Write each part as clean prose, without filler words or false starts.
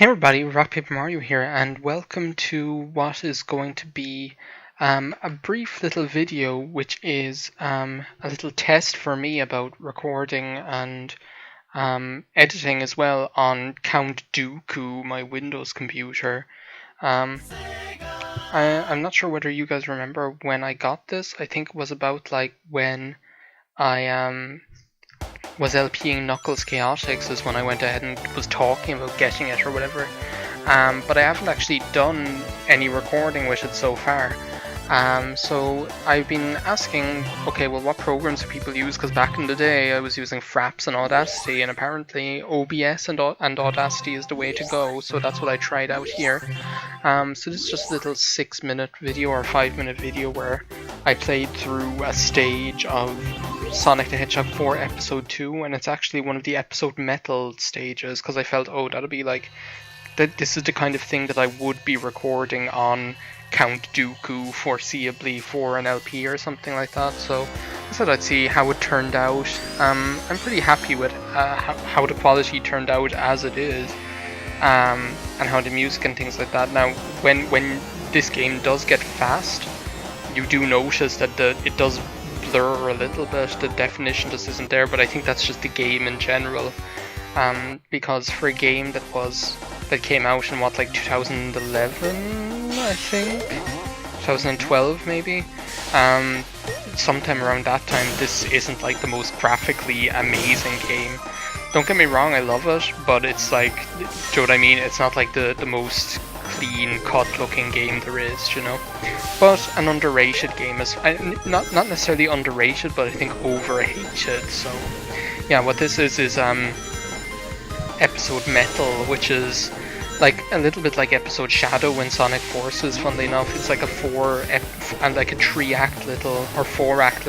Hey everybody, RockPaperMario here, and welcome to what is going to be a brief little video, which is a little test for me about recording and editing as well on Count Dooku, my Windows computer. I'm not sure whether you guys remember when I got this. I think it was about like when I was LPing Knuckles Chaotix is when I went ahead and was talking about getting it or whatever. But I haven't actually done any recording with it so far. So I've been asking, okay, well, what programs do people use? Because back in the day I was using Fraps and Audacity, and apparently OBS and Audacity is the way to go, so that's what I tried out here. So this is just a little 6-minute video or 5-minute video where I played through a stage of Sonic the Hedgehog 4 Episode 2, and it's actually one of the episode metal stages, because I felt, oh, that'll be like, this is the kind of thing that I would be recording on Count Dooku foreseeably for an LP or something like that. So I said I'd see how it turned out. I'm pretty happy with how the quality turned out as it is, and how the music and things like that. Now, when this game does get fast, you do notice that it does blur a little bit. The definition just isn't there, but I think that's just the game in general. Because for a game that came out in what, like 2011, I think, 2012 maybe, sometime around that time, this isn't like the most graphically amazing game. Don't get me wrong, I love it, but it's like, do you know what I mean? It's not like the most clean cut looking game there is, you know. But an underrated game is not necessarily underrated, but I think overrated. So yeah, what this is episode metal, which is like a little bit like episode Shadow in Sonic Forces. Funnily enough, it's like a 3-act little or 4-act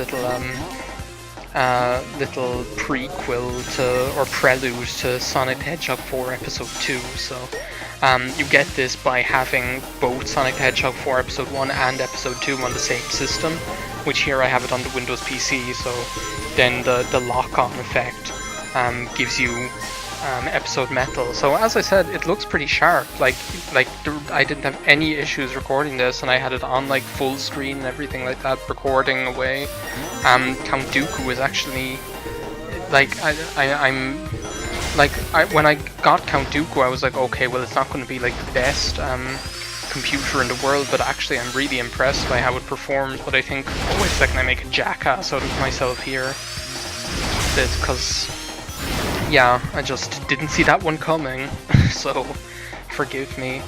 little prequel to or prelude to Sonic the Hedgehog 4 Episode 2. So you get this by having both Sonic the Hedgehog 4 Episode 1 and Episode 2 on the same system, which here I have it on the Windows PC, so then the lock-on effect gives you episode metal. So as I said, it looks pretty sharp. Like I didn't have any issues recording this, and I had it on like full screen and everything like that, recording away. Count Dooku is actually like when I got Count Dooku, I was like, okay, well, it's not going to be like the best computer in the world, but actually I'm really impressed by how it performs. But I think, oh wait a second, I make a jackass out of myself here. This because, yeah, I just didn't see that one coming, so forgive me.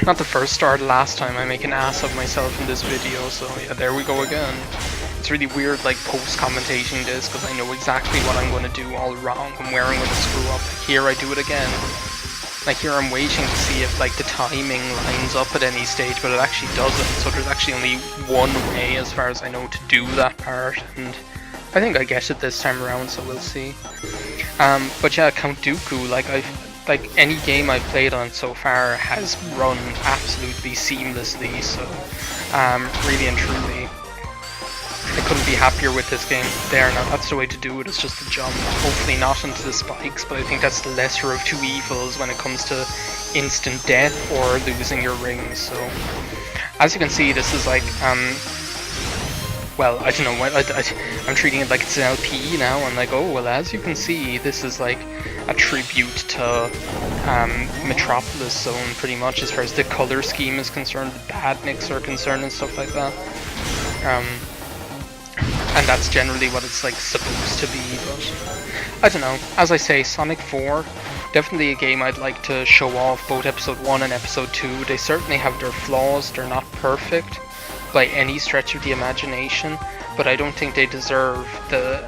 Not the first or the last time I make an ass of myself in this video, so yeah, there we go again. It's really weird, like, post-commentating this, because I know exactly what I'm going to do all wrong and where I'm going to screw up. Like, here I do it again. Like, here I'm waiting to see if, like, the timing lines up at any stage, but it actually doesn't, so there's actually only one way, as far as I know, to do that part, and I think I get it this time around, so we'll see. But yeah, Count Dooku, like any game I've played on so far has run absolutely seamlessly, so really and truly, I couldn't be happier with this game. There, now that's the way to do it, it's just a jump. Hopefully not into the spikes, but I think that's the lesser of two evils when it comes to instant death or losing your rings. So as you can see, this is like well, I don't know, I'm treating it like it's an LP now. I'm like, oh, well, as you can see, this is like a tribute to Metropolis Zone, pretty much, as far as the color scheme is concerned, the badniks are concerned and stuff like that. And that's generally what it's like supposed to be, but I don't know. As I say, Sonic 4, definitely a game I'd like to show off, both Episode 1 and Episode 2. They certainly have their flaws, they're not perfect by any stretch of the imagination, but I don't think they deserve the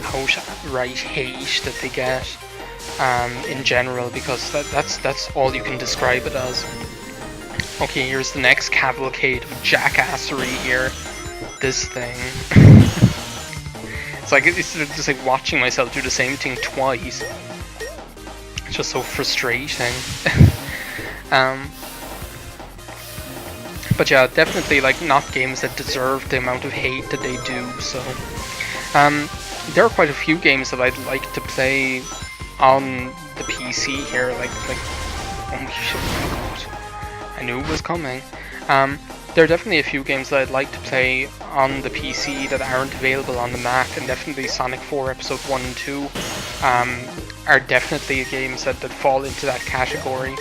outright hate that they get in general, because that's all you can describe it as. Okay, here's the next cavalcade of jackassery here. This thing. it's just like watching myself do the same thing twice. It's just so frustrating. But yeah, definitely like not games that deserve the amount of hate that they do. So there are quite a few games that I'd like to play on the PC here, like oh my god, I knew it was coming. There are definitely a few games that I'd like to play on the PC that aren't available on the Mac, and definitely Sonic 4 Episode 1 and 2 are definitely games that fall into that category.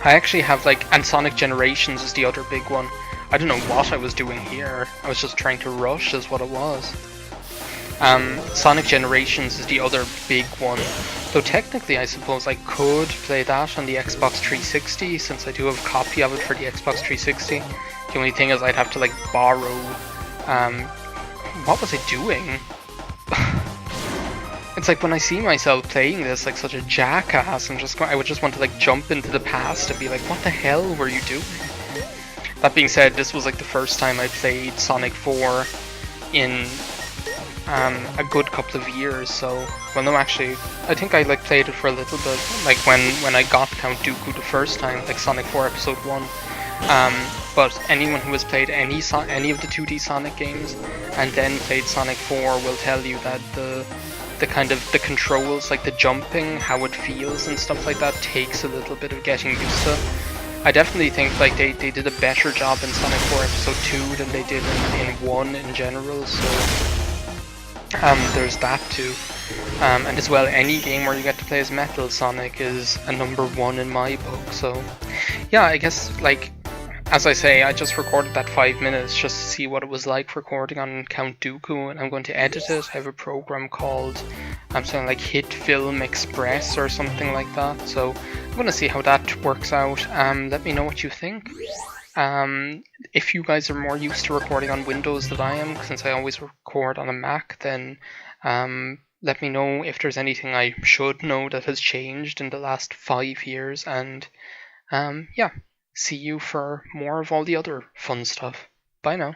I actually have and Sonic Generations is the other big one. I don't know what I was doing here. I was just trying to rush is what it was. Sonic Generations is the other big one. Though technically I suppose I could play that on the Xbox 360 since I do have a copy of it for the Xbox 360. The only thing is I'd have to borrow... what was I doing? It's like when I see myself playing this like such a jackass, I would just want to jump into the past and be like, what the hell were you doing? That being said, this was the first time I played Sonic 4 in a good couple of years, so... Well, no, actually, I think I played it for a little bit, when I got Count Dooku the first time, Sonic 4 Episode 1. But anyone who has played any of the 2D Sonic games and then played Sonic 4 will tell you that the controls, the jumping, how it feels and stuff like that takes a little bit of getting used to. I definitely think they did a better job in Sonic 4 Episode 2 than they did in 1 in general, so there's that too. And as well, any game where you get to play as Metal Sonic is a number 1 in my book, so yeah, I guess as I say, I just recorded that 5 minutes just to see what it was like recording on Count Dooku, and I'm going to edit it. I have a program called something like Hit Film Express or something like that, so I'm going to see how that works out. Let me know what you think. If you guys are more used to recording on Windows than I am, since I always record on a Mac, then let me know if there's anything I should know that has changed in the last 5 years, and yeah. See you for more of all the other fun stuff. Bye now.